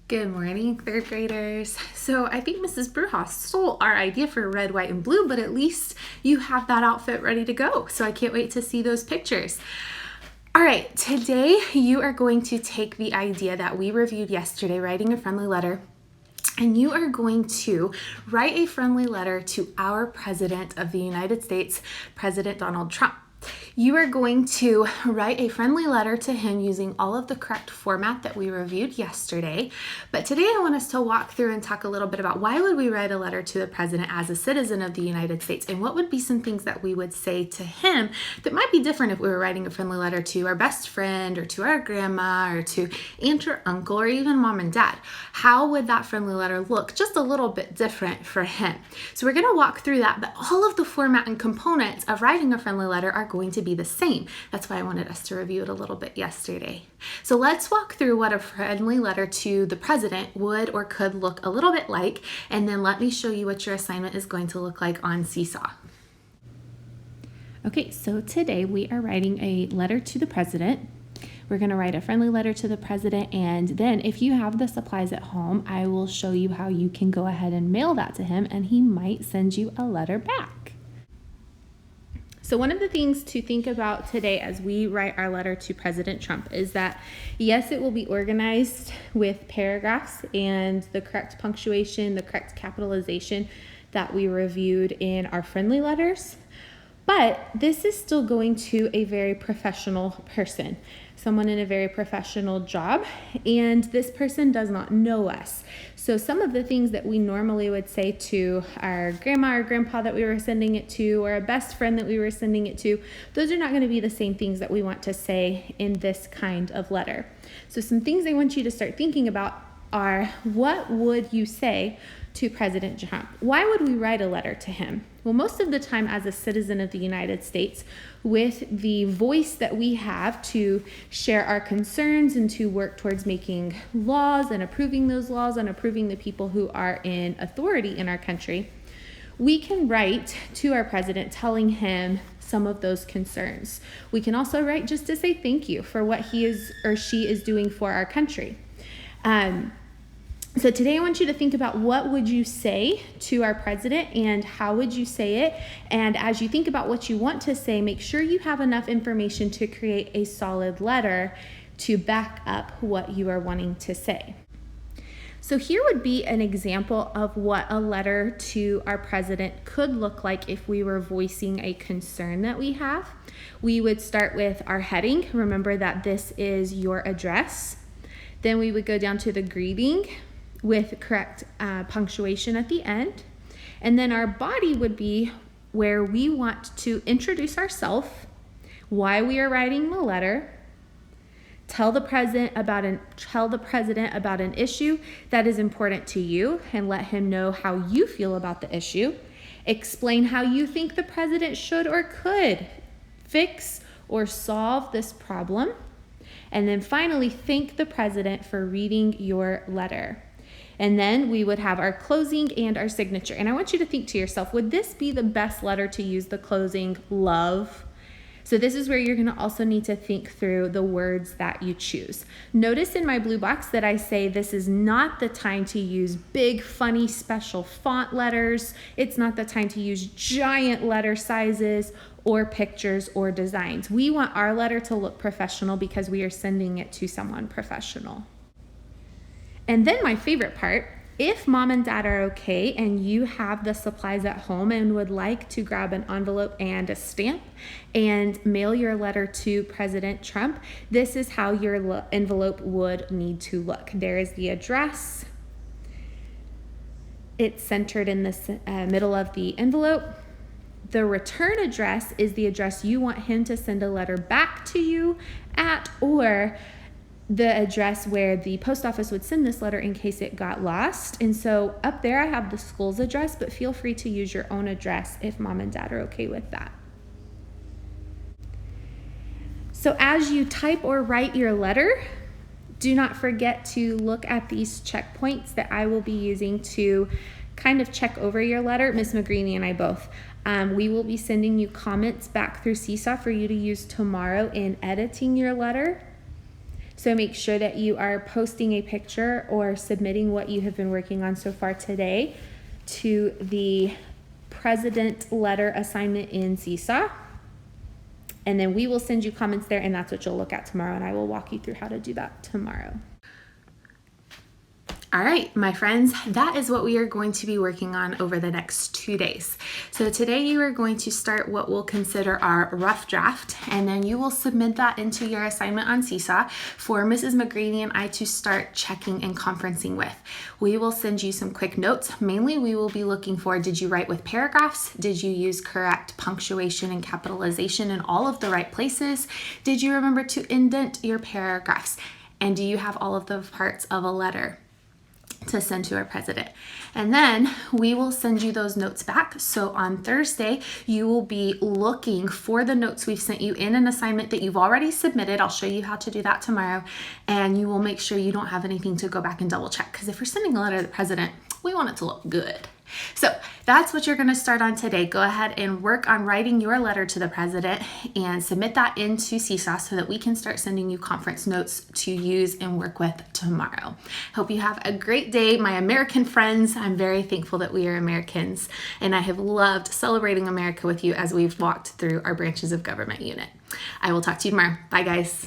Good morning, third graders. So I think Mrs. Brujas stole our idea for red, white, and blue, but at least you have that outfit ready to go. So I can't wait to see those pictures. All right, today you are going to take the idea that we reviewed yesterday, writing a friendly letter, and you are going to write a friendly letter to our President of the United States, President Donald Trump. You are going to write a friendly letter to him using all of the correct format that we reviewed yesterday. But today I want us to walk through and talk a little bit about why would we write a letter to the president as a citizen of the United States, and what would be some things that we would say to him that might be different if we were writing a friendly letter to our best friend or to our grandma or to aunt or uncle or even mom and dad. How would that friendly letter look just a little bit different for him? So we're going to walk through that, but all of the format and components of writing a friendly letter are going to be the same. That's why I wanted us to review it a little bit yesterday. So let's walk through what a friendly letter to the president would or could look a little bit like, and then let me show you what your assignment is going to look like on Seesaw. Okay, so today we are writing a letter to the president. We're going to write a friendly letter to the president, and then if you have the supplies at home, I will show you how you can go ahead and mail that to him, and he might send you a letter back. So one of the things to think about today as we write our letter to President Trump is that, yes, it will be organized with paragraphs and the correct punctuation, the correct capitalization that we reviewed in our friendly letters, but this is still going to a very professional person, someone in a very professional job, and this person does not know us. So some of the things that we normally would say to our grandma or grandpa that we were sending it to, or a best friend that we were sending it to, those are not going to be the same things that we want to say in this kind of letter. So some things I want you to start thinking about are, what would you say to President Trump? Why would we write a letter to him? Well, most of the time as a citizen of the United States, with the voice that we have to share our concerns and to work towards making laws and approving those laws and approving the people who are in authority in our country, we can write to our president telling him some of those concerns. We can also write just to say thank you for what he is or she is doing for our country. So today I want you to think about what would you say to our president and how would you say it? And as you think about what you want to say, make sure you have enough information to create a solid letter to back up what you are wanting to say. So here would be an example of what a letter to our president could look like if we were voicing a concern that we have. We would start with our heading. Remember that this is your address. Then we would go down to the greeting with correct punctuation at the end. And then our body would be where we want to introduce ourselves, why we are writing the letter, tell the president about an issue that is important to you and let him know how you feel about the issue, explain how you think the president should or could fix or solve this problem, and then finally thank the president for reading your letter. And then we would have our closing and our signature. And I want you to think to yourself, would this be the best letter to use the closing love? So this is where you're going to also need to think through the words that you choose. Notice in my blue box that I say this is not the time to use big, funny, special font letters. It's not the time to use giant letter sizes or pictures or designs. We want our letter to look professional because we are sending it to someone professional. And then my favorite part, if mom and dad are okay and you have the supplies at home and would like to grab an envelope and a stamp and mail your letter to President Trump, this is how your envelope would need to look. There is the address. It's centered in the middle of the envelope. The return address is the address you want him to send a letter back to you at, or the address where the post office would send this letter in case it got lost. And so up there I have the school's address, but feel free to use your own address if mom and dad are okay with that. So as you type or write your letter, do not forget to look at these checkpoints that I will be using to kind of check over your letter. Miss McGreeny and I both. We will be sending you comments back through Seesaw for you to use tomorrow in editing your letter. So make sure that you are posting a picture or submitting what you have been working on so far today to the president letter assignment in Seesaw. And then we will send you comments there, and that's what you'll look at tomorrow, and I will walk you through how to do that tomorrow. All right, my friends, that is what we are going to be working on over the next 2 days. So today you are going to start what we'll consider our rough draft, and then you will submit that into your assignment on Seesaw for Mrs. McGrady and I to start checking and conferencing with. We will send you some quick notes. Mainly we will be looking for, did you write with paragraphs? Did you use correct punctuation and capitalization in all of the right places? Did you remember to indent your paragraphs? And do you have all of the parts of a letter to send to our president? And then we will send you those notes back. So on Thursday, you will be looking for the notes we've sent you in an assignment that you've already submitted. I'll show you how to do that tomorrow. And you will make sure you don't have anything to go back and double check, because if you're sending a letter to the president, we want it to look good. So that's what you're going to start on today. Go ahead and work on writing your letter to the president and submit that into Seesaw so that we can start sending you conference notes to use and work with tomorrow. Hope you have a great day, my American friends. I'm very thankful that we are Americans, and I have loved celebrating America with you as we've walked through our branches of government unit. I will talk to you tomorrow. Bye, guys.